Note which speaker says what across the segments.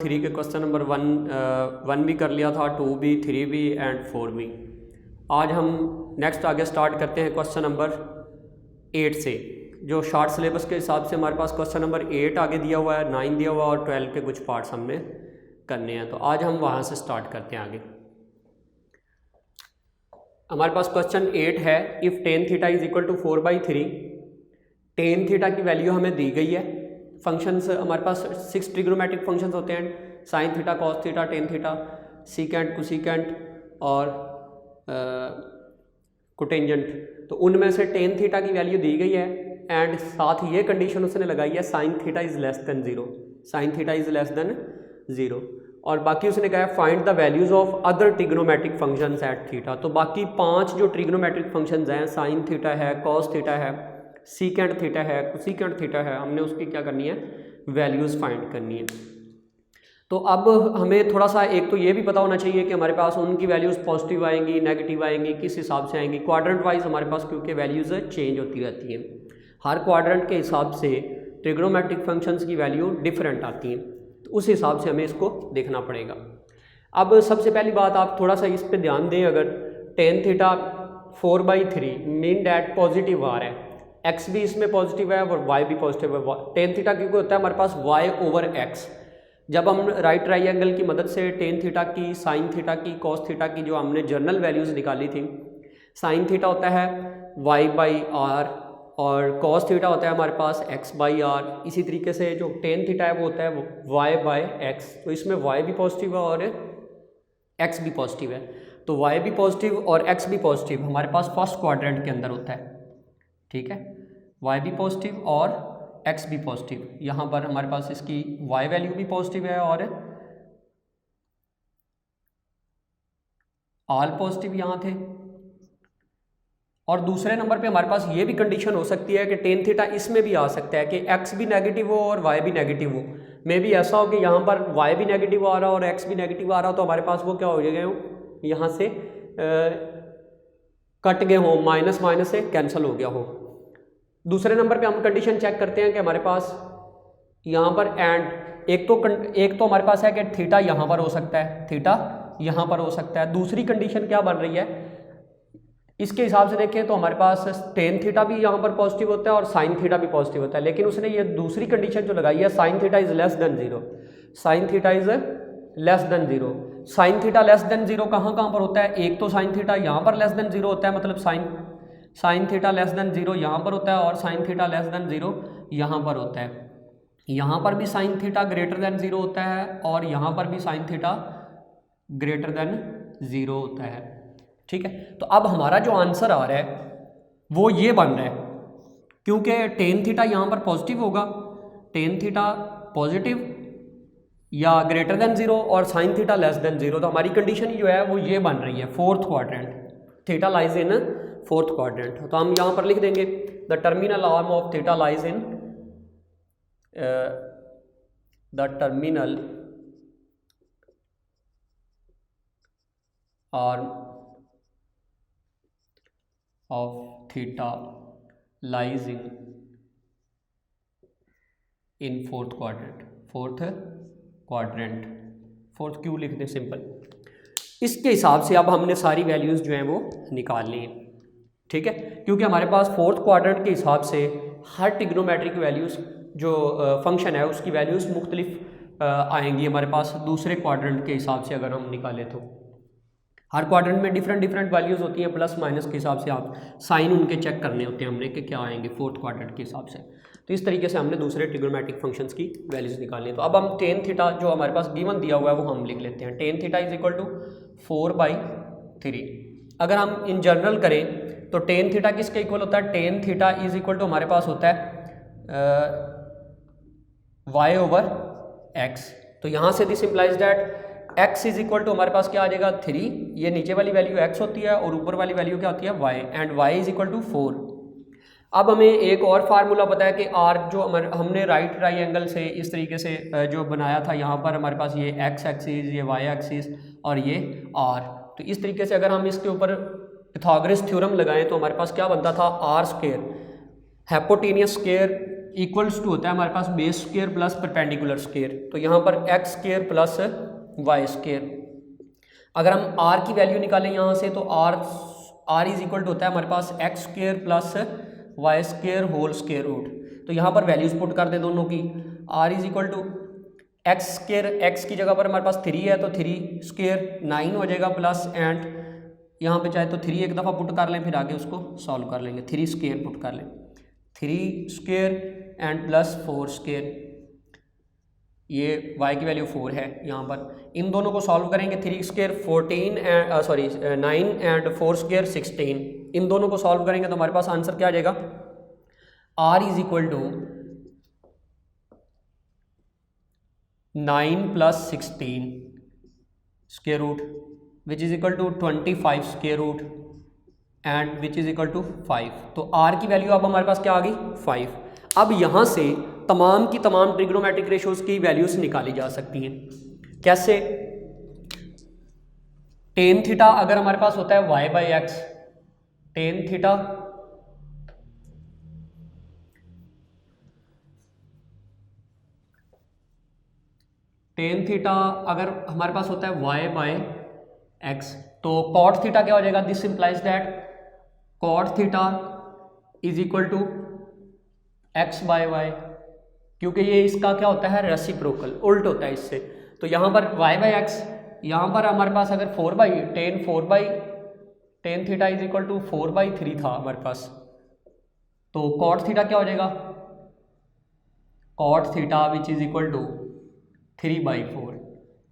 Speaker 1: 3 के question number 1 भी कर लिया था, 2 भी, 3 भी एंड 4 भी। आज हम नेक्स्ट आगे स्टार्ट करते हैं क्वेश्चन नंबर 8 से। जो शॉर्ट सिलेबस के हिसाब से हमारे पास क्वेश्चन नंबर 8 आगे दिया हुआ है, 9 दिया हुआ है और 12 के कुछ पार्ट्स हमने करने हैं। तो आज हम वहाँ से स्टार्ट करते हैं आगे। हमारे पास क्वेश्चन 8 है, if tan theta is equal to 4/3। Tan theta की वैल्यू हमें दी गई है। फंक्शंस हमारे पास 6 ट्रिग्नोमेट्रिक फंक्शंस होते हैं, sine theta, cos theta, tan theta, secant, cosecant और कोटेंजेंट। तो उनमें से टेन थीटा की वैल्यू दी गई है एंड साथ ये कंडीशन उसने लगाई है sine theta is less than 0, sine theta is less than 0। और बाकी उसने कहा है find the values of other trigonometric functions at theta. तो बाकी 5 जो ट्रिग्नोमेट्रिक फंक्शंस हैं, साइन थीटा है, कॉस थीटा है, सीकेंट थीटा है, कोसीकेंट थीटा है, हमने उसकी क्या करनी है, वैल्यूज़ फाइंड करनी है। तो अब हमें थोड़ा सा एक तो ये भी पता होना चाहिए कि हमारे पास उनकी वैल्यूज़ पॉजिटिव आएंगी, नेगेटिव आएंगी, किस हिसाब से आएंगी। क्वाड्रेंट वाइज हमारे पास क्योंकि वैल्यूज़ चेंज होती रहती हैं, हर क्वाड्रेंट के हिसाब से ट्रिग्नोमेट्रिक फंक्शंस की वैल्यू डिफरेंट आती हैं, तो उस हिसाब से हमें इसको देखना पड़ेगा। अब सबसे पहली बात आप थोड़ा सा इस पर ध्यान दें, अगर tan theta 4/3 mean that positive आ रहा है, एक्स भी इसमें पॉजिटिव है और वाई भी पॉजिटिव है। टेन थीटा क्योंकि होता है हमारे पास वाई ओवर एक्स। जब हम राइट ट्राइंगल की मदद से टेन थीटा की, साइन थीटा की, कॉस थीटा की जो हमने जर्नल वैल्यूज़ निकाली थी, साइन थीटा होता है y/r और कॉस थीटा होता है हमारे पास x/r। इसी तरीके से जो टेन थीटा है वो होता है y/x। तो इसमें y भी पॉजिटिव है और x भी पॉजिटिव है। तो y भी पॉजिटिव और x भी पॉजिटिव हमारे पास फर्स्ट क्वाड्रेंट के अंदर होता है, ठीक है। y भी पॉजिटिव और x भी पॉजिटिव। यहाँ पर हमारे पास इसकी y वैल्यू भी पॉजिटिव है और ऑल पॉजिटिव यहाँ थे। और दूसरे नंबर पे हमारे पास ये भी कंडीशन हो सकती है कि टेन थीटा इसमें भी आ सकता है कि x भी नेगेटिव हो और y भी नेगेटिव हो। मे भी ऐसा हो कि यहाँ पर y भी नेगेटिव आ रहा हो और x भी नेगेटिव आ रहा हो, तो हमारे पास वो क्या हो गए हो, यहाँ से कट गए हो, माइनस माइनस से कैंसिल हो गया हो। दूसरे नंबर पे हम कंडीशन चेक करते हैं कि हमारे पास यहाँ पर एंड एक तो हमारे पास है कि थीटा यहाँ पर हो सकता है, थीटा यहाँ पर हो सकता है। दूसरी कंडीशन क्या बन रही है, इसके हिसाब से देखें तो हमारे पास टेन थीटा भी यहाँ पर पॉजिटिव होता है और साइन थीटा भी पॉजिटिव होता है। लेकिन उसने ये दूसरी कंडीशन जो लगाई है, sine theta is less than 0, sign theta is less than 0। Sine theta less than 0 कहाँ पर होता है, एक तो साइन थीटा यहाँ पर लेस देन 0 होता है, मतलब साइन थीटा लेस देन 0 यहाँ पर होता है और साइन थीटा लेस देन 0 यहाँ पर होता है। यहाँ पर भी साइन थीटा ग्रेटर देन 0 होता है और यहाँ पर भी साइन थीटा ग्रेटर देन 0 होता है, ठीक है। तो अब हमारा जो आंसर आ रहा है वो ये बन रहा है, क्योंकि टेन थीटा यहाँ पर पॉजिटिव होगा, टेन थीटा पॉजिटिव या ग्रेटर देन 0 और साइन थीटा लेस देन 0। तो हमारी कंडीशन जो है वो ये बन रही है, fourth quadrant, theta lies in fourth quadrant. तो हम यहाँ पर लिख देंगे the terminal arm of theta lies in the terminal arm of theta lies in fourth quadrant. Fourth क्यों लिख दें, सिंपल। इसके हिसाब से अब हमने सारी वैल्यूज़ जो हैं वो निकाल ली हैं, ठीक है। क्योंकि हमारे पास फोर्थ क्वाड्रेंट के हिसाब से हर ट्रिग्नोमेट्रिक वैल्यूज़ जो फंक्शन है उसकी वैल्यूज़ मुख्तलिफ आएंगी हमारे पास दूसरे क्वाड्रेंट के हिसाब से। अगर हम निकालें तो हर क्वाड्रेंट में डिफरेंट वैल्यूज़ होती हैं, प्लस माइनस के हिसाब से आप साइन उनके चेक करने होते हैं हमने कि क्या आएंगे फोर्थ क्वाड्रेंट के हिसाब से। तो इस तरीके से हमने दूसरे ट्रिग्नोमेट्रिक फंक्शंस की वैल्यूज़ निकालनी है। तो अब हम टेन थीटा जो हमारे पास गिवन दिया हुआ है वो हम लिख लेते हैं, tan theta is equal to 4/3। अगर हम इन जनरल करें तो टेन थीटा किसके इक्वल होता है, tan theta is equal to हमारे पास होता है y/x। तो यहाँ से this implies that x is equal to हमारे पास क्या आ जाएगा 3, ये नीचे वाली वैल्यू x होती है और ऊपर वाली वैल्यू क्या होती है y, and y is equal to 4। अब हमें एक और फार्मूला पता है कि r जो हमने राइट ट्राइंगल से इस तरीके से जो बनाया था, यहाँ पर हमारे पास ये x एक्सिस, ये y एक्सिस और ये r। तो इस तरीके से अगर हम इसके ऊपर पाइथागोरस थ्योरम लगाएं तो हमारे पास क्या बनता था, r square hypotenuse square equals to होता है हमारे पास base square plus perpendicular square. तो यहाँ पर x square plus y square. अगर हम आर की वैल्यू निकालें यहाँ से तो आर इज इक्वल टू होता है हमारे पास x square plus y square whole square root. तो यहाँ पर वैल्यूज पुट कर दें दोनों की। R is equal to x square, x की जगह पर हमारे पास 3 है तो 3 स्क्वायर 9 हो जाएगा प्लस एंड यहाँ पे चाहे तो 3 एक दफ़ा पुट कर लें, फिर आगे उसको सॉल्व कर लेंगे। 3 स्क्वायर पुट कर लें, 3 स्क्वायर एंड प्लस 4 स्क्वायर, ये y की वैल्यू 4 है यहाँ पर। इन दोनों को सॉल्व करेंगे, 3 स्क्वायर 9 एंड 4 स्क्वायर 16। इन दोनों को सॉल्व करेंगे तो हमारे पास आंसर क्या आ जाएगा, r is equal to 9 plus 16 square root which is equal to 25 square root and which is equal to 5। तो r की वैल्यू अब हमारे पास क्या आ गई, 5। अब यहाँ से तमाम की तमाम ट्रिग्नोमेट्रिक रेशियोज की वैल्यूज निकाली जा सकती हैं। कैसे, टेन थीटा अगर हमारे पास होता है y by x, tan theta अगर हमारे पास होता है y बाई एक्स, तो कॉट थीटा क्या हो जाएगा, this implies that cot theta is equal to x by y, क्योंकि ये इसका क्या होता है, रेसिप्रोकल, उल्ट होता है इससे। तो यहाँ पर y बाई एक्स, यहाँ पर हमारे पास अगर 4 थीटा इज इक्वल टू 4/3 था हमारे पास, तो कॉट थीटा क्या हो जाएगा, cot theta which is equal to 3/4,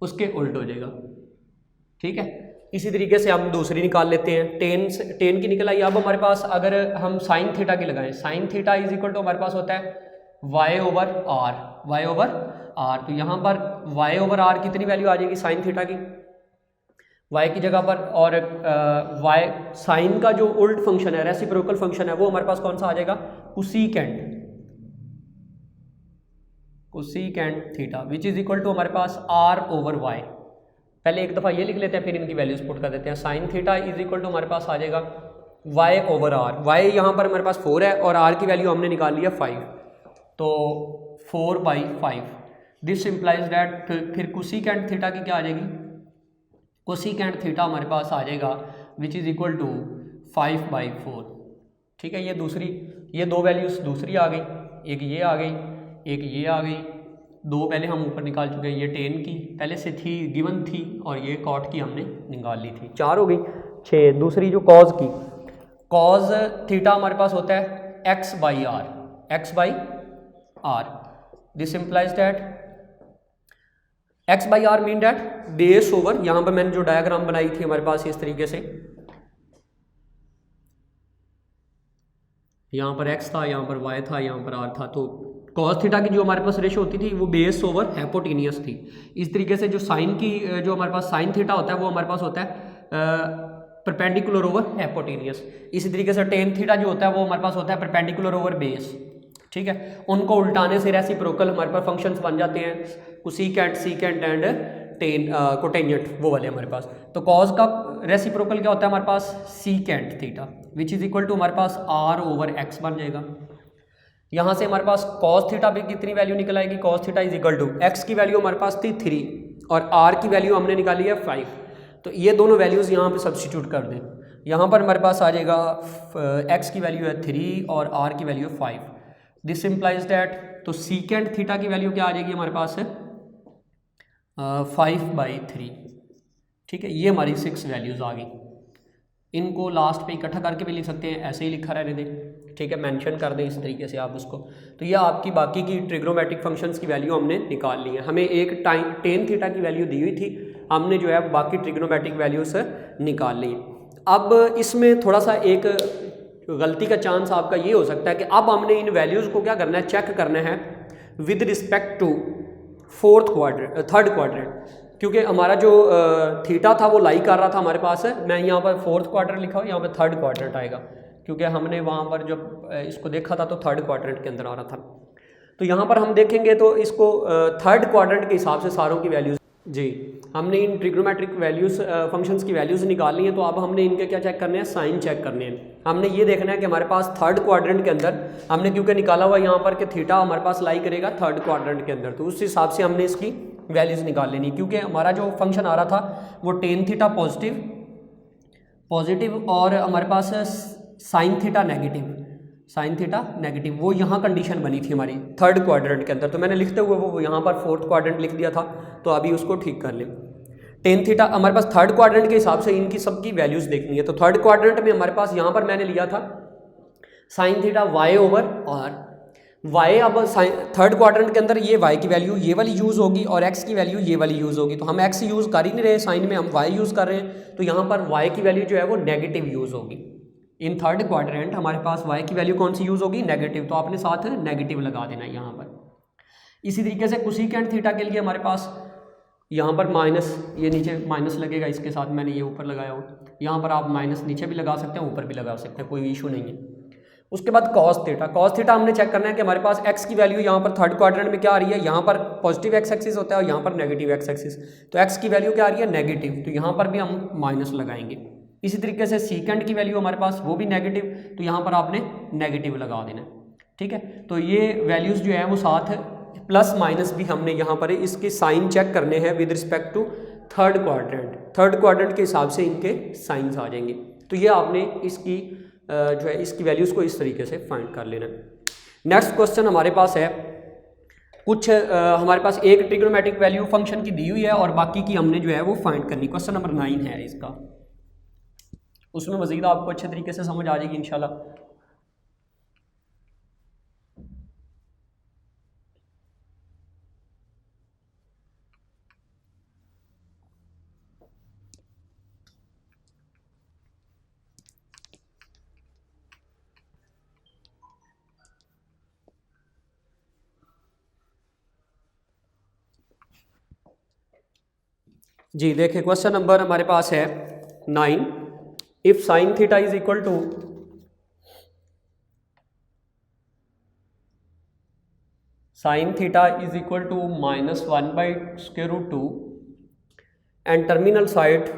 Speaker 1: उसके उल्ट हो जाएगा। ठीक है, इसी तरीके से हम दूसरी निकाल लेते हैं। टेन की निकल आई। अब हमारे पास अगर हम साइन थीटा की लगाएं, sine theta is equal to हमारे पास होता है y ओवर आर। तो यहाँ पर y ओवर आर कितनी वैल्यू आ जाएगी साइन थीटा की, y की जगह पर, और y साइन का जो उल्ट फंक्शन है, रेसिप्रोकल फंक्शन है, वो हमारे पास कौन सा आ जाएगा, cosecant theta which is equal to हमारे पास r ओवर y। पहले एक दफ़ा ये लिख लेते हैं, फिर इनकी वैल्यूज पुट कर देते हैं। Sine theta is equal to हमारे पास आ जाएगा y ओवर आर। y यहाँ पर हमारे पास 4 है और r की वैल्यू हमने निकाल लिया 5, तो 4/5। दिस इम्प्लाइज दैट, फिर कोसिकेंट थीटा की क्या आ जाएगी, कोसिकेंट थीटा हमारे पास आ जाएगा विच इज़ इक्वल टू 5/4। ठीक है, ये दो वैल्यूज दूसरी आ गई, एक ये आ गई, एक ये आ गई। दो पहले हम ऊपर निकाल चुके हैं, ये टेन की पहले से थी, गिवन थी, और ये कॉट की हमने निकाल ली थी। 4 हो गई। 6, दूसरी जो कॉज की, कॉज थीटा हमारे पास होता है x by r. This implies that x by r mean that base over, यहाँ पर मैंने जो डायग्राम बनाई थी हमारे पास इस तरीके से, यहाँ पर x था, यहाँ पर y था, यहाँ पर r था। तो cos थीटा की जो हमारे पास रेशो होती थी वो बेस ओवर हाइपोटेनियस थी। इस तरीके से जो साइन की जो हमारे पास साइन थीटा होता है वो हमारे पास होता है परपेंडिकुलर ओवर हाइपोटेनियस। इसी तरीके से टेन थीटा जो होता है वो हमारे पास होता है परपेंडिकुलर ओवर बेस। ठीक है, उनको उल्टाने से रेसिप्रोकल हमारे पास फंक्शंस बन जाते हैं, cosecant, secant and ten cotangent, वो वाले हमारे पास। तो कॉज का रेसिप्रोकल क्या होता है हमारे पास, secant theta which is equal to हमारे पास r ओवर x बन जाएगा। यहाँ से हमारे पास cos थीटा भी कितनी वैल्यू निकल आएगी, cos theta is equal to x की वैल्यू हमारे पास थी 3 और r की वैल्यू हमने निकाली है 5। तो ये दोनों वैल्यूज़ यहाँ पे सब्स्टिट्यूट कर दें, यहाँ पर हमारे पास आ जाएगा x की वैल्यू है 3 और r की वैल्यू है 5। दिस इम्प्लाइज दैट, तो सीकेंट थीटा की वैल्यू क्या आ जाएगी हमारे पास है 5/3। ठीक है, ये हमारी 6 वैल्यूज़ आ गई। इनको लास्ट पे इकट्ठा करके भी लिख सकते हैं, ऐसे ही लिखा रहने दें। ठीक है, मेंशन कर दें इस तरीके से आप उसको। तो ये आपकी बाकी की ट्रिग्नोमेट्रिक फंक्शंस की वैल्यू हमने निकाल ली है। हमें एक टाइम टेन थीटा की वैल्यू दी हुई थी, हमने जो है बाकी ट्रिग्नोमेट्रिक वैल्यूज निकाल ली। अब इसमें थोड़ा सा एक गलती का चांस आपका ये हो सकता है कि अब हमने इन वैल्यूज़ को क्या करना है, चेक करना है with respect to third quadrant, क्योंकि हमारा जो थीटा था वो लाई कर रहा था हमारे पास है। मैं यहाँ पर 4th क्वाड्रेंट लिखा हूँ, यहाँ पर 3rd क्वाड्रेंट आएगा, क्योंकि हमने वहाँ पर जब इसको देखा था तो 3rd क्वाड्रेंट के अंदर आ रहा था। तो यहाँ पर हम देखेंगे तो इसको 3rd क्वाड्रेंट के हिसाब से सारों की वैल्यूज जी, हमने इन ट्रिग्नोमेट्रिक वैल्यूज़ फंक्शंस की वैल्यूज़ निकालनी है, तो अब हमने इनके क्या चेक करने हैं, साइन चेक करने हैं। हमने ये देखना है कि हमारे पास थर्ड क्वाड्रेंट के अंदर हमने क्योंकि निकाला हुआ यहाँ पर कि थीटा हमारे पास लाई करेगा थर्ड क्वाड्रेंट के अंदर, तो उस हिसाब से हमने इसकी वैल्यूज़ निकाल लेनी, क्योंकि हमारा जो फंक्शन आ रहा था वो टेन थीटा पॉजिटिव और हमारे पास साइन थीटा नेगेटिव, वो यहाँ कंडीशन बनी थी हमारी थर्ड क्वाड्रेंट के अंदर, तो मैंने लिखते हुए वो यहाँ पर फोर्थ क्वाड्रेंट लिख दिया था, तो अभी उसको ठीक कर लें। टेन थीटा हमारे पास थर्ड क्वाड्रेंट के हिसाब से इनकी सबकी वैल्यूज़ देखनी है, तो थर्ड क्वाड्रेंट में हमारे पास यहाँ पर मैंने लिया था sine theta y over r, y अब थर्ड क्वाड्रेंट के अंदर ये वाई की वैल्यू ये वाली यूज़ होगी और एक्स की वैल्यू ये वाली यूज़ होगी, तो हम एक्स यूज़ कर ही नहीं रहे, साइन में हम वाई यूज़ कर रहे हैं, तो यहाँ पर वाई की वैल्यू जो है वो नेगेटिव यूज़ होगी। इन थर्ड क्वाड्रेंट हमारे पास वाई की वैल्यू कौन सी यूज़ होगी, नेगेटिव, तो आपने साथ नेगेटिव लगा देना है यहाँ पर। इसी तरीके से कोसेकेंट थीटा के लिए हमारे पास यहाँ पर माइनस, ये नीचे माइनस लगेगा, इसके साथ मैंने ये ऊपर लगाया हो, यहाँ पर आप माइनस नीचे भी लगा सकते हैं ऊपर भी लगा सकते हैं, कोई इशू नहीं है। उसके बाद कॉस थीटा हमने चेक करना है कि हमारे पास एक्स की वैल्यू यहाँ पर थर्ड क्वाड्रेंट में क्या आ रही है, यहाँ पर पॉजिटिव एक्स एक्सिस होता है और यहाँ पर नेगेटिव एक्स एक्सिस, तो एक्स की वैल्यू क्या आ रही है, नेगेटिव, तो यहाँ पर भी हम माइनस लगाएंगे। इसी तरीके से सीकेंड की वैल्यू हमारे पास वो भी नेगेटिव, तो यहाँ पर आपने नेगेटिव लगा देना, ठीक है। तो ये वैल्यूज़ जो है वो साथ प्लस माइनस भी हमने यहाँ पर इसके साइन चेक करने हैं with respect to third quadrant के हिसाब से इनके साइंस आ जाएंगे। तो ये आपने इसकी जो है इसकी वैल्यूज़ को इस तरीके से फाइंड कर लेना है। नेक्स्ट क्वेश्चन हमारे पास है कुछ हमारे पास एक ट्रिग्नोमेट्रिक वैल्यू फंक्शन की दी हुई है और बाकी की हमने जो है वो फाइंड करनी। क्वेश्चन नंबर 9 है इसका, उसमें मज़ीद आपको अच्छे तरीके से समझ आ जाएगी इंशाल्लाह। जी देखिए, क्वेश्चन नंबर हमारे पास है 9, if sine theta is equal to -1/√2 and terminal side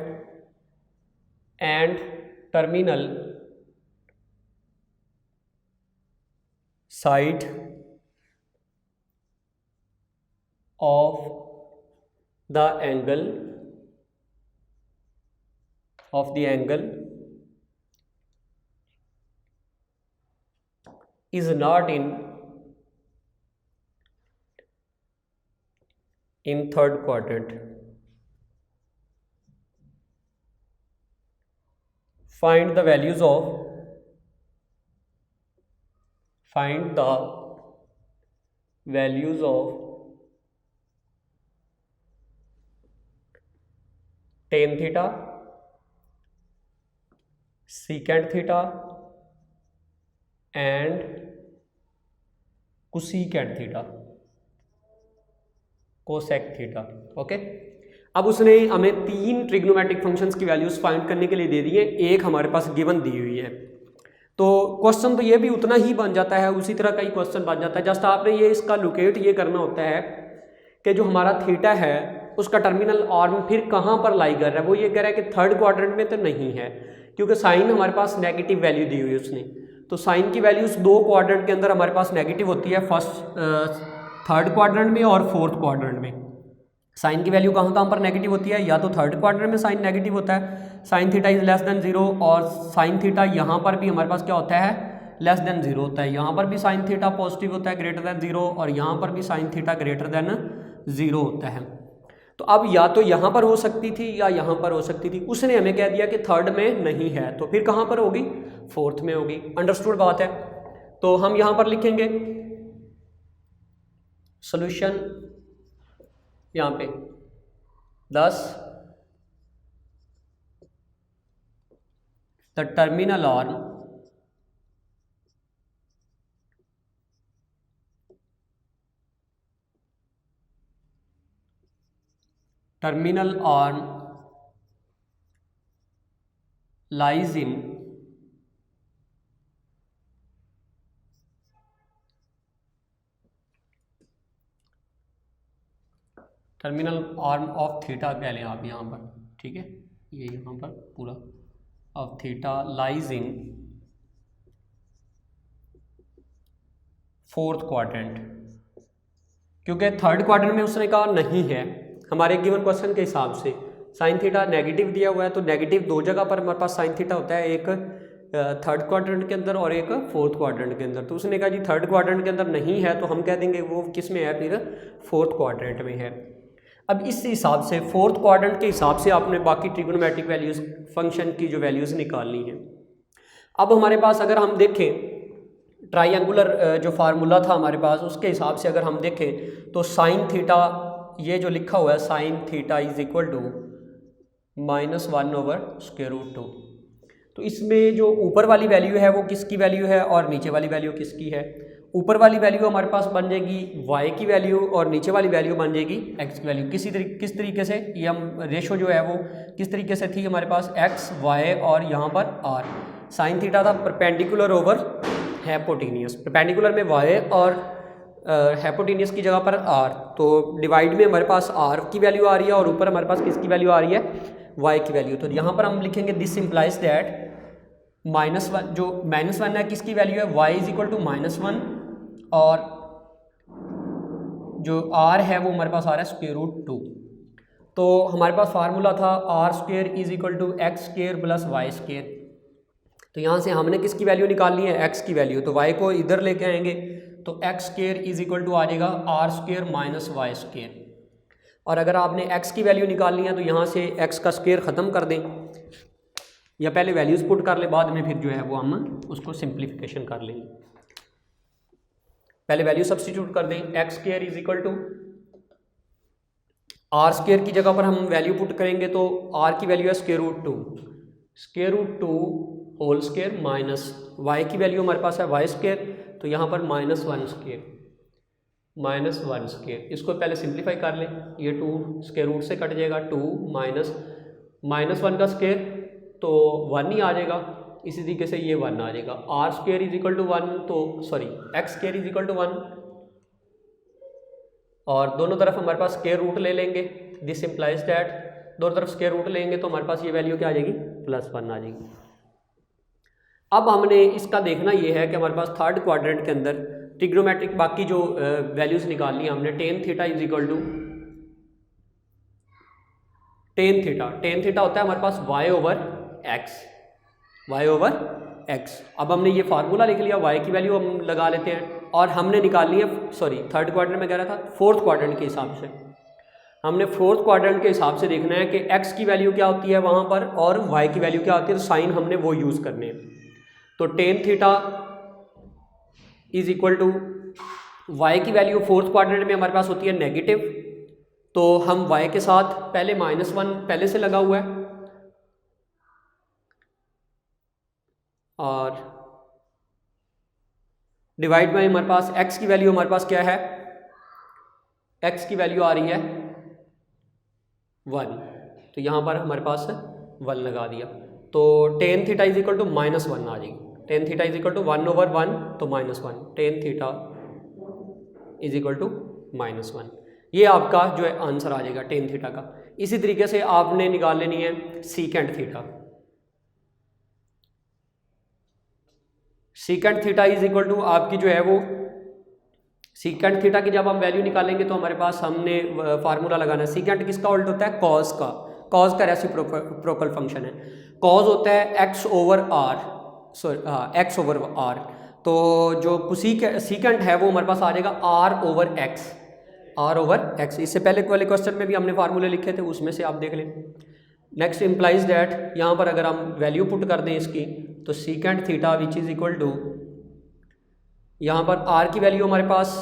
Speaker 1: of the angle is not in third quadrant. Find the values of tan theta, secant theta and cosecant theta, cosec theta। Okay, अब उसने हमें 3 trigonometric functions की values find करने के लिए दे दी है, एक हमारे पास गिवन दी हुई है, तो क्वेश्चन तो ये भी उतना ही बन जाता है, उसी तरह का ही क्वेश्चन बन जाता है। जस्ट आपने ये इसका लोकेट ये करना होता है कि जो हमारा थीटा है उसका टर्मिनल आर्म फिर कहाँ पर लाई कर रहा है। वो ये कह रहा है कि थर्ड क्वाड्रेंट में तो नहीं है, क्योंकि साइन हमारे पास नेगेटिव वैल्यू दी हुई है उसने, तो साइन की वैल्यूज 2 क्वाड्रेंट के अंदर हमारे पास नेगेटिव होती है, थर्ड क्वाड्रेंट में और फोर्थ क्वाड्रेंट में। साइन की वैल्यू कहाँ पर नेगेटिव होती है, या तो थर्ड क्वाड्रेंट में साइन नेगेटिव होता है, sine theta is less than 0, और साइन थीटा यहाँ पर भी हमारे पास क्या होता है, लेस देन 0 होता है। यहाँ पर भी साइन थीटा पॉजिटिव होता है, ग्रेटर देन 0, और यहाँ पर भी साइन थीटा ग्रेटर देन 0 होता है। तो अब या तो यहाँ पर हो सकती थी या यहाँ पर हो सकती थी, उसने हमें कह दिया कि थर्ड में नहीं है, तो फिर कहाँ पर होगी, फोर्थ में होगी। अंडरस्टूड बात है। तो हम यहाँ पर लिखेंगे सॉल्यूशन, यहाँ पे 10 the terminal arm lies in terminal arm of theta कह लें आप यहाँ पर, ठीक है, ये यहाँ पर पूरा of theta lies in fourth quadrant, क्योंकि थर्ड क्वाड्रेंट में उसने कहा नहीं है हमारे गिवन क्वेश्चन के हिसाब से। साइन थीटा नेगेटिव दिया हुआ है, तो नेगेटिव दो जगह पर हमारे पास साइन थीटा होता है, एक थर्ड क्वाड्रेंट के अंदर और एक फोर्थ क्वाड्रेंट के अंदर। तो उसने कहा जी थर्ड क्वाड्रेंट के अंदर नहीं है, तो हम कह देंगे वो किस में है, फिर फोर्थ क्वाड्रेंट में है। अब इस हिसाब से फोर्थ क्वाड्रेंट के हिसाब से आपने बाकी ट्रिग्नोमेट्रिक वैल्यूज़ फंक्शन की जो वैल्यूज़ निकालनी है। अब हमारे पास अगर हम देखें ट्राइंगुलर जो फार्मूला था हमारे पास, उसके हिसाब से अगर हम देखें तो साइन थीटा, ये जो लिखा हुआ है sine theta is equal to -1/√2। तो इसमें जो ऊपर वाली वैल्यू है वो किसकी वैल्यू है और नीचे वाली वैल्यू किसकी है? ऊपर वाली वैल्यू हमारे पास बन जाएगी y की वैल्यू और नीचे वाली वैल्यू बन जाएगी x की वैल्यू। किस तरीके से ये हम रेशो जो है वो किस तरीके से थी हमारे पास x, y और यहाँ पर r। साइन थीटा था परपेंडिकुलर ओवर हैपोटेनियस, परपेंडिकुलर में y और हैपोटेनियस की जगह पर r, तो डिवाइड में हमारे पास r की वैल्यू आ रही है और ऊपर हमारे पास किसकी वैल्यू आ रही है, y की वैल्यू। तो यहाँ पर हम लिखेंगे दिस इम्प्लाइज दैट -1 जो -1 है किसकी वैल्यू है, y इज इक्वल टू -1 और जो r है वो हमारे पास आ रहा है √2। तो हमारे पास फार्मूला था r² is equal to x² plus y²। तो यहाँ से हमने किसकी वैल्यू निकालनी है, x की वैल्यू, तो y को इधर लेके आएंगे तो x² इज इक्वल टू आ जाएगा r² माइनस y²। और अगर आपने x की वैल्यू निकालनी है तो यहाँ से x का स्क्वायर ख़त्म कर दें, या पहले वैल्यूज़ पुट कर ले, बाद में फिर जो है वो हम उसको सिंप्लीफिकेशन कर लेंगे। पहले वैल्यू सब्स्टिट्यूट कर दें, x² is equal to r² की जगह पर हम वैल्यू पुट करेंगे तो r की वैल्यू है √2 होल स्क्वायर माइनस y की वैल्यू हमारे पास है y², तो यहाँ पर -1², इसको पहले सिंप्लीफाई कर लें, ये 2 स्क्वायर रूट से कट जाएगा, 2 -1 का स्क्वायर तो 1 ही आ जाएगा, इसी तरीके से ये 1 आ जाएगा। r² इज इक्वल टू 1, तो sorry x² is equal to 1 और दोनों तरफ हमारे पास स्क्वायर रूट ले लेंगे, दिस इम्प्लाइज दैट दोनों तरफ स्क्वायर रूट लेंगे तो हमारे पास ये वैल्यू क्या आ जाएगी, +1 आ जाएगी। अब हमने इसका देखना ये है कि हमारे पास थर्ड क्वाड्रेंट के अंदर ट्रिग्नोमेट्रिक बाकी जो वैल्यूज़ निकालनी है हमने, tan theta is equal to tan theta होता है हमारे पास y ओवर x। अब हमने ये फार्मूला लिख लिया, y की वैल्यू हम लगा लेते हैं और हमने निकालनी है, सॉरी थर्ड क्वाड्रेंट में कह रहा था, फोर्थ क्वाड्रेंट के हिसाब से हमने फोर्थ क्वाड्रेंट के हिसाब से देखना है कि x की वैल्यू क्या होती है वहाँ पर और y की वैल्यू क्या होती है, तो साइन हमने वो यूज़ करने हैं। तो tan theta is equal to y की वैल्यू फोर्थ क्वाड्रेंट में हमारे पास होती है नेगेटिव, तो हम y के साथ पहले -1 पहले से लगा हुआ है और डिवाइड में हमारे पास x की वैल्यू हमारे पास क्या है, x की वैल्यू आ रही है 1, तो यहाँ पर हमारे पास 1 लगा दिया, तो tan theta is equal to -1 आ जाएगी। Tan theta is equal to 1/1 तो -1, tan theta is equal to -1, ये आपका जो है आंसर आ जाएगा टेन थीटा का। इसी तरीके से आपने निकाल लेनी है secant theta. Secant theta is equal to आपकी जो है वो सीकेंट थीटा की जब हम वैल्यू निकालेंगे तो हमारे पास हमने फार्मूला लगाना है, सीकेंट किसका उल्ट होता है, कॉज का रेसिप्रोकल फंक्शन है। कॉज होता है x ओवर r, तो जो सीकेंट है वो हमारे पास आ जाएगा r ओवर x। इससे पहले वाले क्वेश्चन में भी हमने फार्मूले लिखे थे, उसमें से आप देख लें। नेक्स्ट इम्प्लाइज दैट यहाँ पर अगर हम वैल्यू पुट कर दें इसकी, तो secant theta which is equal to, यहाँ पर r की वैल्यू हमारे पास,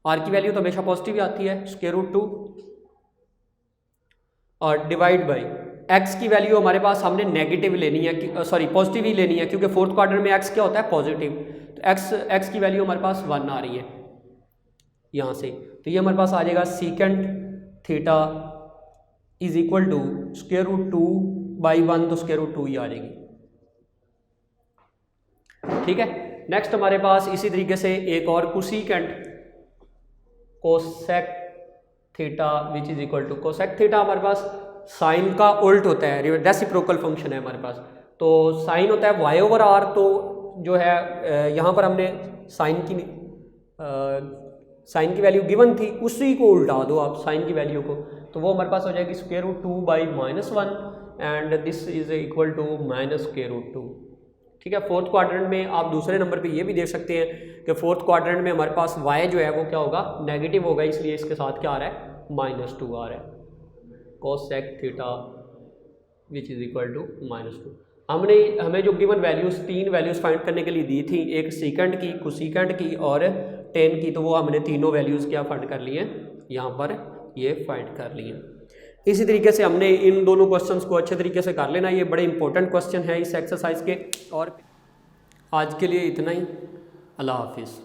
Speaker 1: r की वैल्यू तो हमेशा पॉजिटिव ही आती है, √2 और डिवाइड बाई x की वैल्यू हमारे पास हमने नेगेटिव लेनी है, सॉरी पॉजिटिव ही लेनी है, क्योंकि फोर्थ क्वाड्रेंट में x क्या होता है, पॉजिटिव। तो x की वैल्यू हमारे पास 1 आ रही है यहाँ से, तो ये हमारे पास आ जाएगा secant theta is equal to √2/1, तो √2 ही आ जाएगी। ठीक है, नेक्स्ट हमारे पास इसी तरीके से एक और cosec theta which is equal to cosec theta हमारे पास साइन का उल्ट होता है, रेसिप्रोकल फंक्शन है हमारे पास। तो साइन होता है वाई ओवर आर, तो जो है यहाँ पर हमने साइन की वैल्यू गिवन थी, उसी को उल्टा दो आप साइन की वैल्यू को, तो वो हमारे पास हो जाएगी square root 2 by -1 and this is equal to minus square root 2। ठीक है, फोर्थ क्वाड्रेंट में आप दूसरे नंबर पे ये भी देख सकते हैं कि फोर्थ क्वाड्रेंट में हमारे पास y जो है वो क्या होगा, नेगेटिव होगा, इसलिए इसके साथ क्या आ रहा है, -2 आ रहा है, cosec theta which is equal to -2। हमें जो गिवन वैल्यूज़ 3 वैल्यूज़ फाइंड करने के लिए दी थी, एक सीकेंट की, कोसिकेंट की और टेन की, तो वो हमने तीनों वैल्यूज़ क्या फाइंड कर लिए हैं, यहाँ पर ये फाइंड कर लिए। इसी तरीके से हमने इन दोनों क्वेश्चंस को अच्छे तरीके से कर लेना, ये बड़े इंपॉर्टेंट क्वेश्चन है इस एक्सरसाइज के। और आज के लिए इतना ही, अल्लाह हाफिज़।